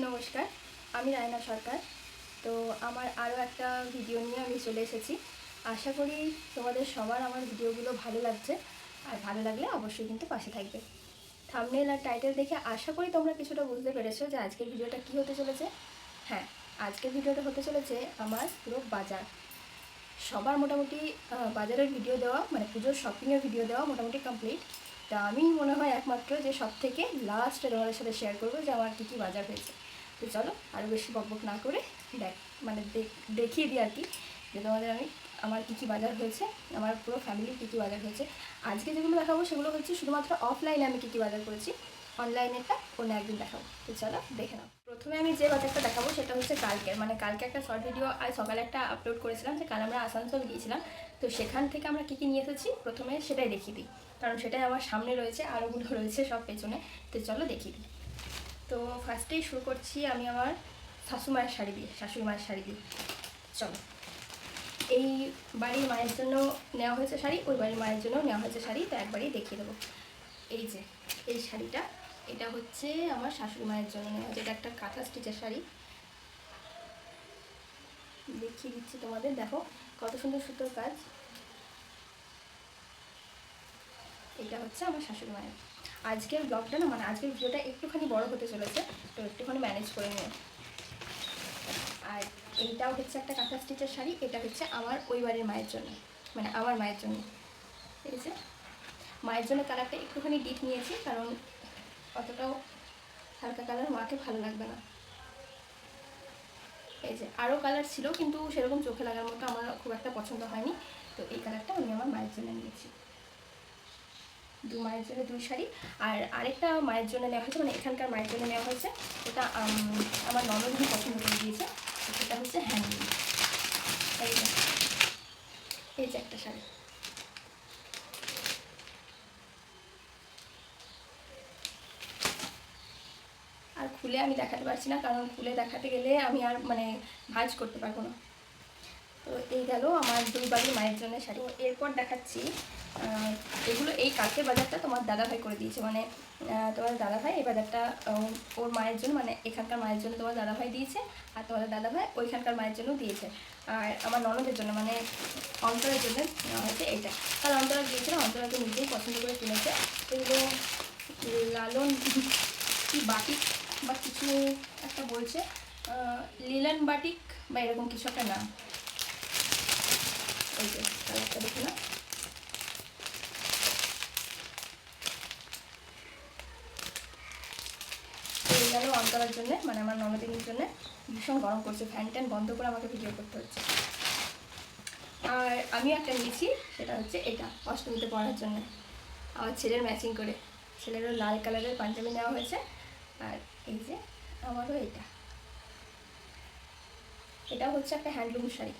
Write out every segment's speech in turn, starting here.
নমস্কার, আমি রায়না সরকার। তো আমার আরও একটা ভিডিও নিয়ে আমি চলে এসেছি। আশা করি তোমাদের সবার আমার ভিডিওগুলো ভালো লাগছে, আর ভালো লাগলে অবশ্যই কিন্তু পাশে থাকবে। থাম্বনেল আর টাইটেল দেখে আশা করি তোমরা কিছুটা বুঝতে পেরেছো যে আজকের ভিডিওটা কী হতে চলেছে। হ্যাঁ, আজকের ভিডিওটা হতে চলেছে আমার পুরো বাজার। সবার মোটামুটি বাজারের ভিডিও দেওয়া, মানে পুজোর শপিংয়ের ভিডিও দেওয়া মোটামুটি কমপ্লিট। তা আমি মনে হয় একমাত্র যে সব থেকে লাস্টে তোমাদের সাথে শেয়ার করবো যে আমার কী কী বাজার হয়েছে। তো চলো আরও বেশি বকবক না করে দেখিয়ে দিই আর কি, যে তোমাদের আমি আমার কী কী বাজার হয়েছে, আমার পুরো ফ্যামিলির কী কী বাজার হয়েছে। আজকে যেগুলো দেখাবো সেগুলো হচ্ছে শুধুমাত্র অফলাইনে আমি কী কী বাজার করেছি, অনলাইনেরটা অন্য একদিন দেখাবো। তো চলো দেখে নাও। প্রথমে আমি যে বাজারটা দেখাবো সেটা হচ্ছে কালকের, মানে কালকে একটা শর্ট ভিডিও আজ সকালে একটা আপলোড করেছিলাম যে কাল আমরা আসানসোল গিয়েছিলাম। তো সেখান থেকে আমরা কী কী নিয়ে এসেছি প্রথমে সেটাই দেখিয়ে দিই, কারণ সেটাই আমার সামনে রয়েছে, আরোগুলো রয়েছে সব পেছনে। তো চলো দেখিয়ে দিই। তো ফার্স্টেই শুরু করছি আমি আমার শাশুড়ি মায়ের শাড়ি দিয়ে। চলো, এই বাড়ির মায়ের জন্য নেওয়া হয়েছে শাড়ি, ওই বাড়ির মায়ের জন্য নেওয়া হয়েছে শাড়ি, তো একবারই দেখিয়ে দেবো। এই যে এই শাড়িটা, এটা হচ্ছে আমার শাশুড়ি মায়ের জন্য নেওয়া হয়েছে। এটা একটা কাঁথা স্টিচের শাড়ি, দেখিয়ে দিচ্ছি তোমাদের। দেখো কত সুন্দর সুতোর কাজ। এটা হচ্ছে আমার শাশুড়ি মায়ের। আজকের ব্লগটা না, মানে আজকের ভিডিওটা একটুখানি বড় হতে চলেছে, তো একটুখানি ম্যানেজ করে নিও। আর এইটাও হচ্ছে একটা কাঁথা স্টিচের শাড়ি, এটা হচ্ছে আমার ওই বাড়ির মায়ের জন্য, মানে আমার মায়ের জন্য। ঠিক আছে, মায়ের জন্য কালারটা একটুখানি ডিপ নিয়েছি, কারণ অতটাও হালকা কালার মাকে ভালো লাগবে না। এই যে আরও কালার ছিল, কিন্তু সেরকম চোখে লাগার মতো আমার খুব একটা পছন্দ হয়নি, তো এই কালারটা আমি আমার মায়ের জন্য নিয়েছি। মায়ের জন্য 2 শাড়ি। আর আরেকটা মায়ের জন্য নেওয়া হয়েছে, মানে এখানকার মায়ের জন্য নেওয়া হয়েছে, ওটা আমার ননদিনী পছন্দ করে দিয়েছে। সেটা হচ্ছে হ্যান্ডলুম। এই যে একটা শাড়ি, আর খুলে আমি দেখাতে পারছি না, কারণ খুলে দেখাতে গেলে আমি আর মানে ভাঁজ করতে পারবো না। তো এই গেল আমার 2 বাড়ির মায়ের জন্য শাড়ি। তো এরপর দেখাচ্ছি এগুলো, এই কালকের বাজারটা তোমার দাদাভাই করে দিয়েছে, মানে তোমার দাদাভাই এই বাজারটা ওর মায়ের জন্য, মানে এখানকার মায়ের জন্য তোমার দাদাভাই দিয়েছে, আর তোমাদের দাদাভাই ওইখানকার মায়ের জন্য দিয়েছে। আর আমার ননদের জন্য, মানে অন্তরের জন্য নেওয়া হয়েছে এইটা। কারণ অন্তরা দিয়েছিল, অন্তরাকে নিজেই পছন্দ করে কিনেছে। এগুলো লালন কি বাটিক বা কিছু একটা বলছে, লিলান বাটিক বা এরকম কিছু একটা নাম। এই যে কালারটা দেখে না, এই গেল অন্তরার জন্য, মানে আমার ননদিনীর জন্য। ভীষণ গরম করছে, ফ্যান ট্যান বন্ধ করে আমাকে ভিডিও করতে হচ্ছে। আর আমিও একটা নিয়েছি, সেটা হচ্ছে এটা অষ্টমীতে পরার জন্য, আমার ছেলের ম্যাচিং করে। ছেলেরও লাল কালারের পাঞ্জাবি নেওয়া হয়েছে। আর এই যে আমারও এটা হচ্ছে একটা হ্যান্ডলুম শাড়ি।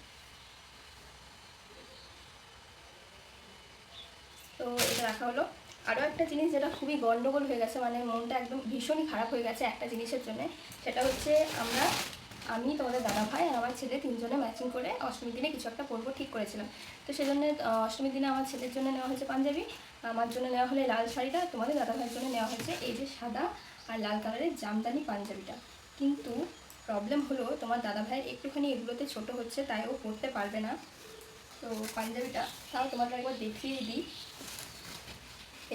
তো এটা রাখা হলো। আরও একটা জিনিস যেটা খুবই গন্ডগোল হয়ে গেছে, মানে মনটা একদম ভীষণই খারাপ হয়ে গেছে একটা জিনিসের জন্য, সেটা হচ্ছে আমি তোমাদের দাদাভাই আর আমার ছেলে 3 জনে ম্যাচিং করে অষ্টমীর দিনে কিছু একটা পরবো ঠিক করেছিলাম। তো সেজন্য অষ্টমীর দিনে আমার ছেলের জন্য নেওয়া হয়েছে পাঞ্জাবি, আমার জন্য নেওয়া হলে লাল শাড়িটা, তোমাদের দাদাভাইয়ের জন্য নেওয়া হয়েছে এই যে সাদা আর লাল কালারের জামদানি পাঞ্জাবিটা। কিন্তু প্রবলেম হলো তোমার দাদাভাইয়ের একটুখানি এগুলোতে ছোট হচ্ছে, তাই ও পরতে পারবে না। তো পাঞ্জাবিটা তাও তোমাকে একবার দেখিয়ে দিই।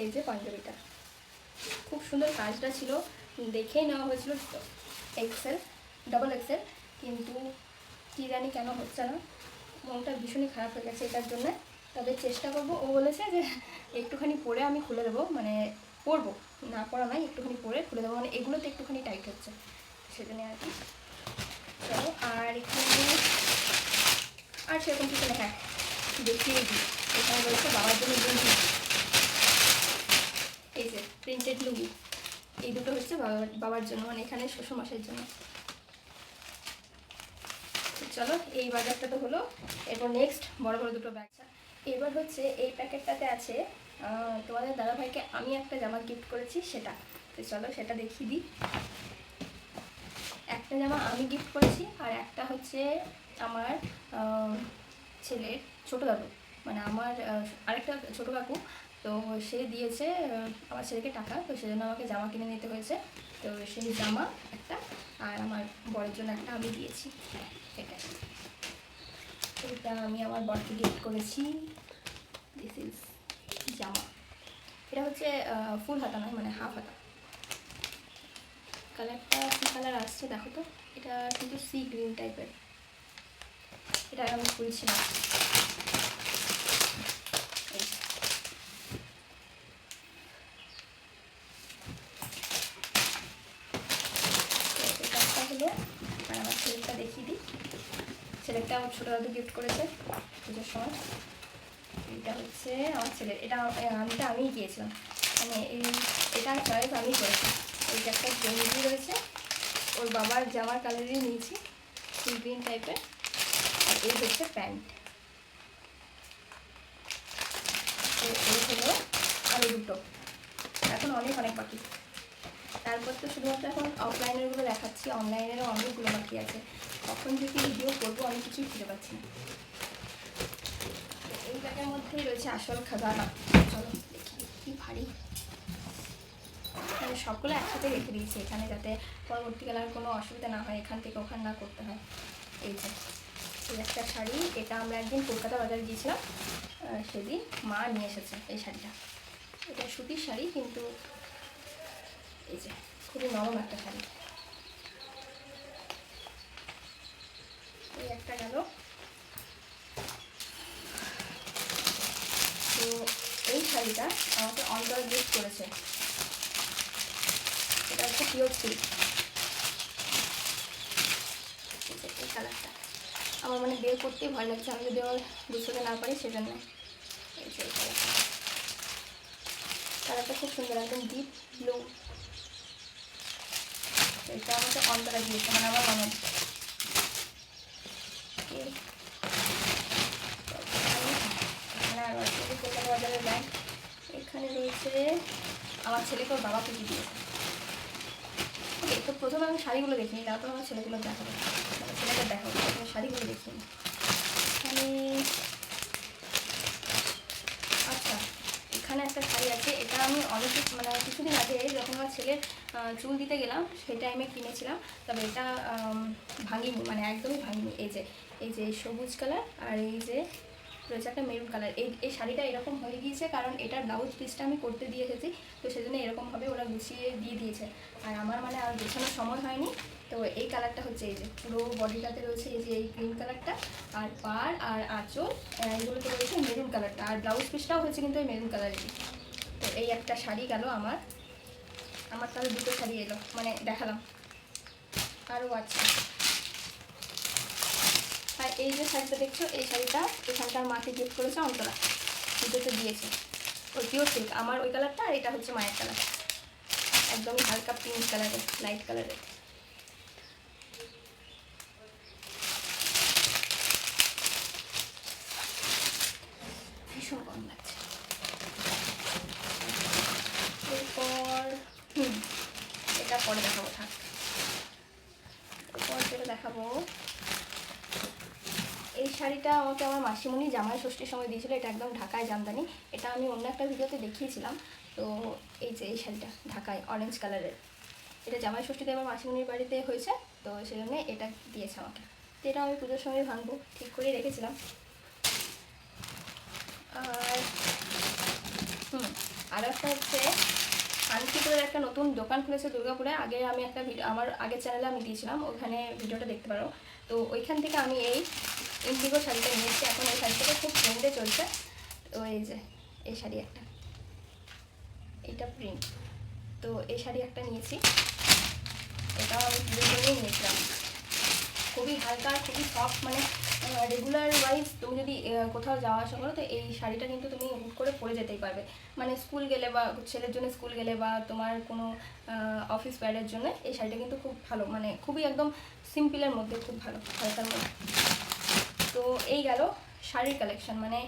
এই যে পাঞ্জাবিটা, খুব সুন্দর কাজটা ছিল, দেখেই নেওয়া হয়েছিল এক্সেল, ডবল এক্সেল, কিন্তু কী জানি কেন হচ্ছে না, মনটা ভীষণই খারাপ হয়ে গেছে এটার জন্য। তবে চেষ্টা করবো, ও বলেছে যে একটুখানি পরে আমি খুলে দেবো, মানে পরবো, না পরা নয়, একটুখানি পরে খুলে দেবো, মানে এগুলোতে একটুখানি টাইট হচ্ছে সেজন্য আর কি। চলো আর এখানে আর সেরকম কিছু না। হ্যাঁ, দেখিয়ে দিই, এখানে রয়েছে বাবার জন্য লুঙ্গি, এই যে প্রিন্টেড লুঙ্গি, এই দুটো হচ্ছে বাবার জন্য, মানে এখানে শ্বশুরমশাইয়ের জন্য। চলো এই বাজারটা তো হলো, এরপর নেক্সট বড় বড় দুটো ব্যাগ। এবার হচ্ছে এই প্যাকেটটাতে আছে তোমাদের দাদাভাইকে আমি একটা জামা গিফট করেছি সেটা। তো চলো সেটা দেখিয়ে দিই। একটা জামা আমি গিফট করেছি, আর একটা হচ্ছে আমার ছেলের ছোটো দাদু, মানে আমার আরেকটা ছোটো কাকু, তো সে দিয়েছে আমার ছেলেকে টাকা, তো সেজন্য আমাকে জামা কিনে নিতে হয়েছে। তো সেই জামা একটা, আর আমার বরের জন্য একটা আমি দিয়েছি। এটা আমি আমার বরকে গিফট করেছি। দিস ইজ জামা। এটা হচ্ছে ফুল হাতা নয়, মানে হাফ হাতা। কালারটা কী কালার আসছে দেখো তো, এটা কিন্তু সি গ্রিন টাইপের। এটা আমি খুলছিলাম। হলো, আর আমার ছেলেটা দেখিয়ে দিই। ছেলেটা আমার ছোটো দাদু গিফট করেছে পুজোর সময়। এটা হচ্ছে আমার ছেলের, এটা আমিই গিয়েছিলাম, মানে এটা চয়েস আমিই করেছি। এই যে একটা গেঞ্জি রয়েছে, ওর বাবার জামার কালারই নিয়েছি, গ্রিন টাইপের। আর এই হচ্ছে প্যান্ট। তো এই হলো আরও দুটো, এখন অনেক বাকি। তারপর তো শুধুমাত্র এখন অফলাইনেরগুলো দেখাচ্ছি, অনলাইনেরও অনেকগুলো বাকি আছে। কখন যদি ভিডিও করবো আমি কিছুই খুঁজে পাচ্ছি না। এই ব্যাগের মধ্যেই রয়েছে আসল খাজানা। চলো দেখি কি ভারী, মানে সবগুলো একসাথে রেখে দিয়েছি এখানে, যাতে পরবর্তীকালে আর কোনো অসুবিধা না হয়, এখান থেকে ওখানে না করতে হয়। এই যে এই একটা শাড়ি, এটা আমরা একদিন কলকাতা বাজারে গিয়েছিলাম, সেদিন মা নিয়ে এসেছে এই শাড়িটা। এটা সুতির শাড়ি, কিন্তু এই যে খুবই নরম একটা শাড়ি। এই একটা গেল। তো এই শাড়িটা আমাকে অন্তরা গিফট করেছে। এটা হচ্ছে পিওর সিল্ক। এই কালারটা আমার মানে বের করতেই ভয় লাগছে, আমি যদি আমার বুঝতে না পারি সেজন্য। এই যে কালারটা খুব সুন্দর, একদম ডিপ ব্লু। এটা আমাকে অন্তরা দিয়েছে, মানে আমার মনে কলকাতা বাজারের ব্যাগ। এখানে রয়েছে আমার ছেলেকে ওর বাবা পুজো দিয়েছে। ওকে, তো প্রথমে আমি শাড়িগুলো দেখিনি, তারপর আমার ছেলেগুলো দেখাবো, ছেলেটা দেখাবো, প্রথমে শাড়িগুলো দেখিনি। এখানে আচ্ছা, এখানে একটা শাড়ি আছে, এটা আমি অনেক মানে কিছুদিন আগে যখন আমার ছেলের চুল দিতে গেলাম সেই টাইমে কিনেছিলাম, তবে এটা ভাঙিনি, মানে একদমই ভাঙিনি। এই যে সবুজ কালার, আর এই যে রয়েছে একটা মেরুন কালার। এই শাড়িটা এরকম হয়ে গিয়েছে কারণ এটার ব্লাউজ পিসটা আমি করতে দিয়ে এসেছি, তো সেজন্য এরকমভাবে ওরা গুছিয়ে দিয়ে দিয়েছে, আর আমার মানে আর গোছানোর সময় হয়নি। তো এই কালারটা হচ্ছে, এই যে পুরো বডিটাতে রয়েছে এই যে এই গ্রিন কালারটা, আর পাড় আর আঁচল এগুলোতে রয়েছে মেরুন কালারটা, আর ব্লাউজ পিসটাও হয়েছে কিন্তু এই মেরুন কালারেরই। তো এই একটা শাড়ি গেল আমার তাহলে দুটো শাড়ি এলো, মানে দেখালাম, আরও আছে। আর এই যে শাড়িটা দেখছো, এই শাড়িটা এখানকার মাকে গিফট করেছে অন্তরা, পুজোতে দিয়েছে। ওই পিওর সিল্ক, আমার ওই কালারটা, আর এটা হচ্ছে মায়ের কালার, একদমই হালকা পিঙ্ক কালারের, লাইট কালারের। ভীষণ গরম লাগছে। এরপর এটা পরে দেখাবো, থাক। এরপর যেটা দেখাবো, এই শাড়িটা আমাকে আমার মাসিমণি জামাই ষষ্ঠীর সময় দিয়েছিল। এটা একদম ঢাকায় জামদানি, এটা আমি অন্য একটা ভিডিওতে দেখিয়েছিলাম। তো এই যে এই শাড়িটা ঢাকায় অরেঞ্জ কালারের, এটা জামাই ষষ্ঠীতে আমার মাসিমণির বাড়িতে হয়েছে, তো সেজন্য এটা দিয়েছে আমাকে। তো এটা আমি পুজোর সময় ভাঙবো ঠিক করে রেখেছিলাম। আর আরও একটা হচ্ছে, শান্তিপুরের একটা নতুন দোকান খুলেছে দুর্গাপুরে। আগে আমি একটা ভিডিও আমার আগের চ্যানেলে আমি দিয়েছিলাম, ওখানে ভিডিওটা দেখতে পারো। তো ওইখান থেকে আমি এই ইন্ডিগো শাড়িটা নিয়েছি, এখন এই শাড়িটাটা খুব ট্রেন্ডে চলছে। তো এই যে এই শাড়ি একটা, এইটা প্রিন্ট, তো এই শাড়ি একটা নিয়েছি, এটাও আমি পুজোর জন্যই নিয়েছিলাম। খুবই হালকা, খুবই সফট, মানে রেগুলার ওয়াইজ তুমি যদি কোথাও যাওয়া আসা করো, তো এই শাড়িটা কিন্তু তুমি হুট করে পরে যেতেই পারবে। মানে স্কুল গেলে, বা ছেলের জন্য স্কুল গেলে, বা তোমার কোনো অফিস ওয়্যারের জন্য এই শাড়িটা কিন্তু খুব ভালো, মানে খুবই একদম সিম্পলের মধ্যে খুব ভালো, হালকার মধ্যে। তো এই গেল শাড়ির কালেকশন, মানে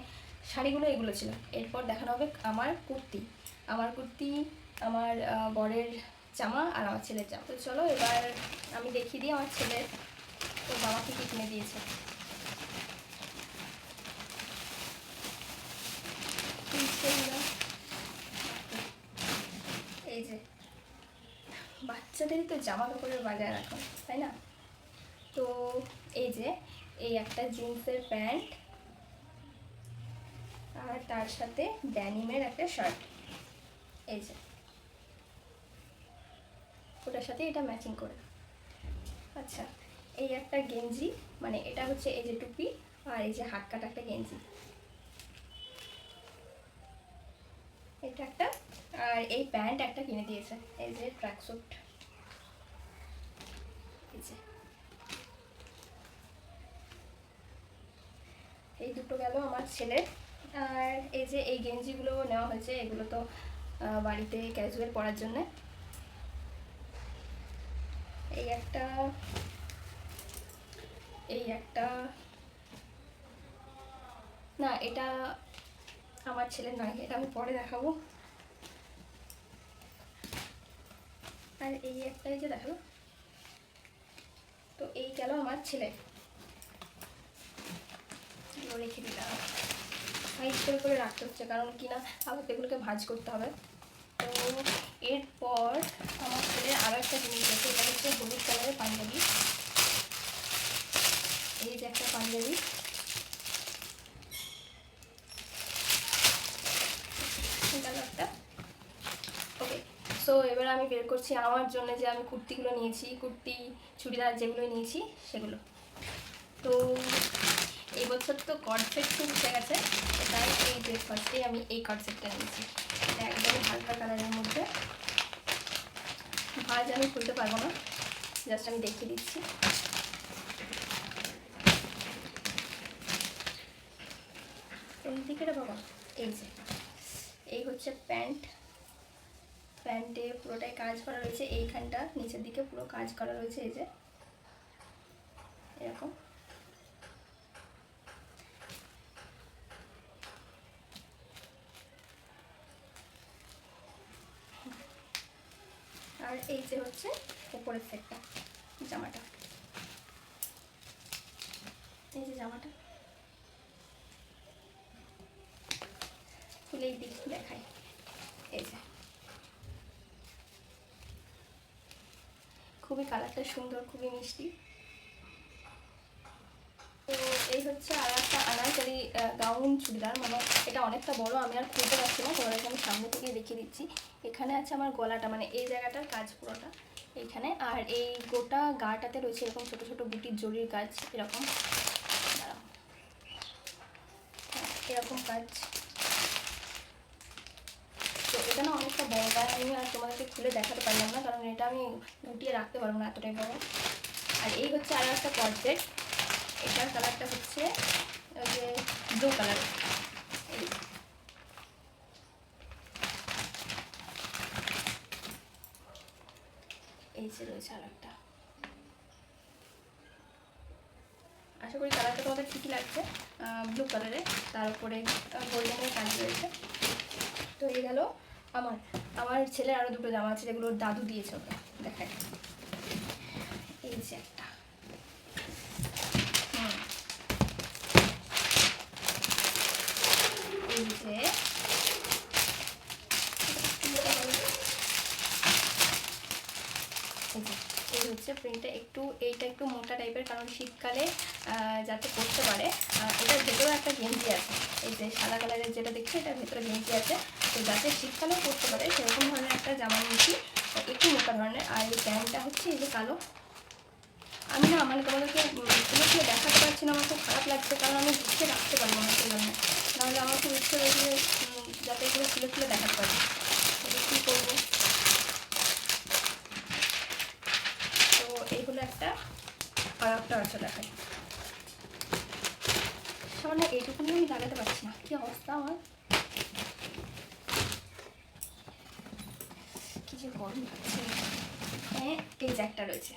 শাড়িগুলো এগুলো ছিল। এরপর দেখানো হবে আমার কুর্তি, আমার বরের জামা আর আমার ছেলের জামা। তো চলো এবার আমি দেখিয়ে দিই আমার ছেলের তো বাবাকে কি কিনে দিয়েছে। এই যে বাচ্চাদেরই তো জামা কাপড়ের বাজার এখন, তাই না? তো এই যে এই একটা জিন্সের প্যান্ট আর তার সাথে ড্যানিমের একটা শার্ট, এই যে ওটার সাথে এটা ম্যাচিং করে। আচ্ছা, এই একটা গেঞ্জি, মানে এটা হচ্ছে এই যে টুপি আর এই যে হাত কাটা একটা গেঞ্জি, এটা একটা। আর এই প্যান্ট একটা কিনে দিয়েছে, এই যে ট্র্যাকস্যুট, এই যে এই দুটো গেল আমার ছেলের। আর এই যে এই গেঞ্জিগুলো নেওয়া হয়েছে, এগুলো তো বাড়িতে ক্যাজুয়াল পরার জন্যে। এই একটা, এই একটা, না এটা আমার ছেলের নয়, এটা আমি পরে দেখাবো। আর এই একটা, এই যে দেখাবো। তো এই গেল আমার ছেলে, রেখে দিলাম, সাইড করে রাখতে হচ্ছে, কারণ কিনা আবার এগুলোকে ভাঁজ করতে হবে। তো এরপর আমার ছেলের আরও একটা জিনিস আছে, এটা হচ্ছে হলুদ কালারের পাঞ্জাবি, এই যে একটা পাঞ্জাবি, একটা। ওকে, সো এবার আমি বের করছি আমার জন্য যে আমি কুর্তিগুলো নিয়েছি, কুর্তি চুড়িদার যেগুলো নিয়েছি সেগুলো। তো এই বছর তো কর্ড সেট খুব উঠে গেছে, তাই এই যে ফার্স্টেই আমি এই কর্ড সেটটা নিয়েছি। এটা একদম হালকা কালারের মধ্যে, ভাঁজ আমি খুলতে পারবো না, জাস্ট আমি দেখিয়ে দিচ্ছি। এই দিকে বাবা, এই যে এই হচ্ছে প্যান্ট, প্যান্টে পুরোটাই কাজ করা রয়েছে, এইখানটা নিচের দিকে পুরো কাজ করা রয়েছে, এই যে এরকম। আর এই যে হচ্ছে উপরের সেটটা, জামাটা, এই যে জামাটা খুলেই দেখাই, এই যে খুবই কালারটা সুন্দর, খুবই মিষ্টি। তো এই হচ্ছে আর একটা আনারকলি গাউন চুড়িদার, মানে এটা অনেকটা বড়, আমি আর খুলতে পারছি না, তোমাদেরকে আমি সামনে থেকে দেখিয়ে দিচ্ছি। এখানে আছে আমার গলাটা, মানে এই জায়গাটার কাজ পুরোটা এইখানে, আর এই গোটা গাটাতে রয়েছে এরকম ছোটো ছোটো বুটির জরির কাজ, এরকম এরকম কাজ। তো এটা না অনেকটা বড়, তাই আমি আর তোমাদেরকে খুলে দেখাতে পারলাম না, কারণ এটা আমি গুটিয়ে রাখতে পারবো না, এতটাই বড়। আর এই হচ্ছে আরও একটা কর্ড সেট, এটার কালারটা হচ্ছে ওই যে ব্লু কালার, এই যে রয়েছে আর একটা। আশা করি কালারটা তোমাদের ঠিকই লাগছে, ব্লু কালারের, তার উপরে গোল্ডেনের কাজ রয়েছে। তো এই গেল আমার আমার ছেলের আরও দুটো জামা আছে, যেগুলো দাদু দিয়েছে ওকে, দেখায়। এই যে একটা, এই যে এই হচ্ছে প্রিন্টটা একটু, এইটা একটু মোটা টাইপের, কারণ শীতকালে যাতে পরতে পারে। এটার ভেতরেও একটা গেঞ্জি আছে, এই যে সাদা কালারের যেটা দেখছি, এটার ভেতরে গেঞ্জি আছে, তো যাতে শীতকালেও পরতে পারে সেরকম ধরনের একটা জামা নিয়েছি, একটু মোটা ধরনের। আর এই প্যান্টটা হচ্ছে এই যে কালো, আমি না মানে তোমাদেরকে খুলে দেখাতে পারছি না, আমার খুব খারাপ লাগছে, কারণ আমি গুছিয়ে রাখতে পারবো না সেই জন্য, নাহলে আমার খুব ইচ্ছে রয়েছে যাতে এগুলো খুলে দেখাতে পারি, কী করবো। এইগুলো একটা, আর একটা আছে দেখাই, সামান্য এইটুকুনি আমি লাগাতে পারছি না, কি অবস্থা আমার, কি যে গরম লাগছে। হ্যাঁ, এই যে একটা রয়েছে,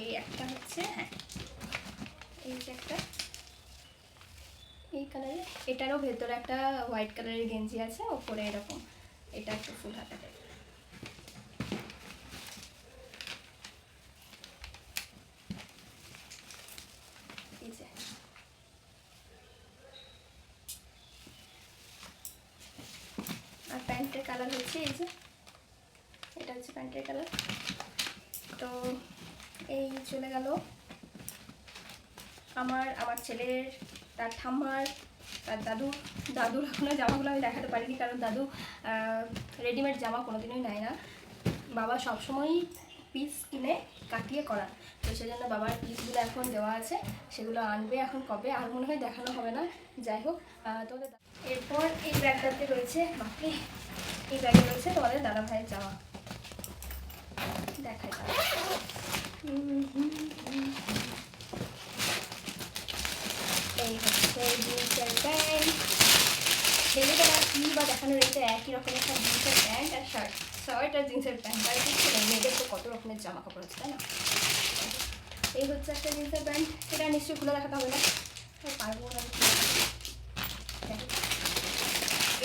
এই একটা হচ্ছে, হ্যাঁ এই যে একটা এই কালারের, এটারও ভেতরে একটা হোয়াইট কালারের গেঞ্জি আছে, ওপরে এরকম, এটা একটু ফুল হাতা টাইপ। এই যে আর প্যান্টের কালার হচ্ছে এই যে, এটা হচ্ছে প্যান্টের কালার। তো এই চলে গেল আমার ছেলের, তার ঠাম্মার, তার দাদুর এখনও জামাগুলো আমি দেখাতে পারিনি, কারণ দাদু রেডিমেড জামা কোনোদিনই নেয় না। বাবা সবসময়ই পিস কিনে কাটিয়ে করা, তো সেজন্য বাবার পিসগুলো এখন দেওয়া আছে, সেগুলো আনবে এখন কবে, আর মনে হয় দেখানো হবে না। যাই হোক, তোমাদের এরপর এই ব্যাগটাতে রয়েছে, বাকি এই ব্যাগে রয়েছে তোমাদের দাদা ভাইয়ের জামা, দেখাই। এই হচ্ছে জিন্সের প্যান্ট, সেগুলো কী বা দেখানো রয়েছে একই রকমের সব জিন্সের প্যান্ট আর শার্ট আর জিন্সের প্যান্ট, আর কিছু নেই। মেয়েদের তো কত রকমের জামা কাপড় আছে, তাই না? এই হচ্ছে একটা জিন্সের প্যান্ট, এটা নিশ্চয়ই খুলে দেখাতে হবে না, পারবো না।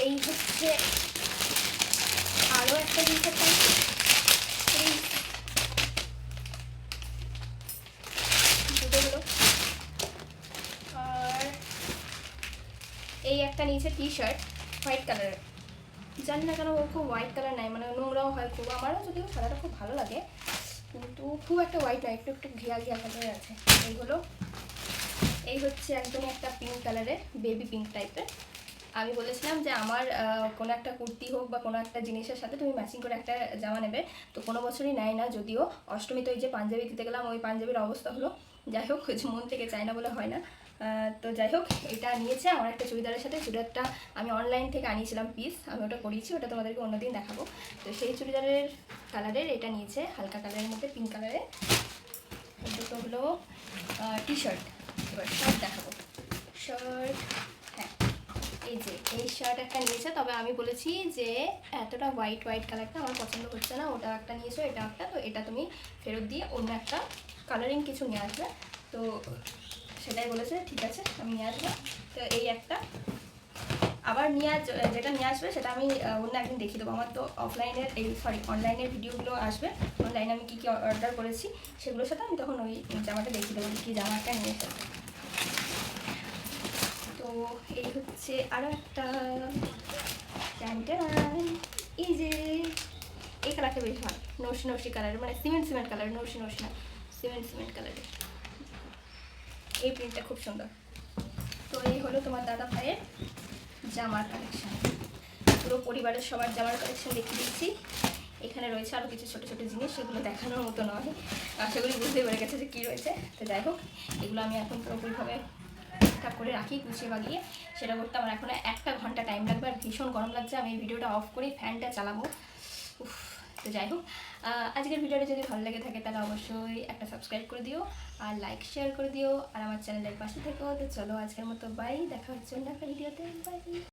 এই হচ্ছে আরও একটা জিন্সের প্যান্ট, দুটোগুলো। আর এই একটা নিচে টি শার্ট হোয়াইট কালারের, জানি না কেন ও খুব হোয়াইট কালার নেয়, মানে নোংরাও হয় খুব, আমারও যদিও সাদাটা খুব ভালো লাগে, কিন্তু খুব একটা হোয়াইট নয়, একটু একটু ঘিয়া কালারের আছে। এইগুলো, এই হচ্ছে একদমই একটা পিঙ্ক কালারের, বেবি পিঙ্ক টাইপের। আমি বলেছিলাম যে আমার কোনো একটা কুর্তি হোক বা কোনো একটা জিনিসের সাথে তুমি ম্যাচিং করে একটা জামা নেবে, তো কোনো বছরই নেয় না, যদিও অষ্টমীতে ওই যে পাঞ্জাবি দিতে গেলাম, ওই পাঞ্জাবির অবস্থা হলো। যাই হোক, মন থেকে চায় না বলে হয় না। তো যাই হোক, এটা নিয়েছে আমার একটা চুড়িদারের সাথে। চুড়িদারটা আমি অনলাইন থেকে আনিয়েছিলাম পিস, আমি ওটা করিয়েছি, ওটা তোমাদেরকে অন্যদিন দেখাবো। তো সেই চুড়িদারের কালারের এটা নিয়েছে, হালকা কালারের মধ্যে পিঙ্ক কালারের। দুটো হলো টি শার্ট। এবার শার্ট দেখাবো। শার্ট, হ্যাঁ এই যে এই শার্ট একটা নিয়েছে, তবে আমি বলেছি যে এতটা হোয়াইট কালারটা আমার পছন্দ হচ্ছে না, ওটা একটা নিয়েছো, এটা একটা, তো এটা তুমি ফেরত দিয়ে অন্য একটা কালারিং কিছু নিয়ে আসবে। তো সেটাই বলেছে, ঠিক আছে আমি নিয়ে আসবো। তো এই একটা আবার যেটা নিয়ে আসবে সেটা আমি অন্য একদিন দেখিয়ে দেবো। আমার তো অনলাইনের ভিডিওগুলো আসবে, অনলাইনে আমি কী কী অর্ডার করেছি সেগুলোর সাথে আমি তখন ওই জামাটা দেখিয়ে দেবো, কী জামাটা নিয়ে এসেছে। তো এই হচ্ছে আরও একটা এই যে এই কালারটা বেশ ভালো, নরসি কালারের, মানে সিমেন্ট কালার, নরসি না, সিমেন্ট কালারের। এই প্রিন্টটা খুব সুন্দর। তো এই হলো তোমার দাদা ভাইয়ের জামার কালেকশান, পুরো পরিবারের সবার জামার কালেকশান দেখিয়ে দিচ্ছি। এখানে রয়েছে আরও কিছু ছোটো ছোটো জিনিস, সেগুলো দেখানোর মতো নয়, আশা করি বুঝতে পেরে গেছে যে কী রয়েছে। তো যাই হোক, এগুলো আমি এখন পুরোপুরিভাবে ঠিকঠাক করে রাখি, গুছিয়ে বাগিয়ে। সেটা করতে আমার এখন 1 ঘন্টা টাইম লাগবে, আর ভীষণ গরম লাগছে। আমি এই ভিডিওটা অফ করে ফ্যানটা চালাবো। তো যাই হোক, আজকের ভিডিওটা যদি ভালো লেগে থাকে তাহলে অবশ্যই একটা সাবস্ক্রাইব করে দিও, আর লাইক শেয়ার করে দিও, আর আমার চ্যানেলের পাশে থেকো। তো চলো আজকের মতো বাই, দেখা হচ্ছে অন্য একটা ভিডিওতে, বাই।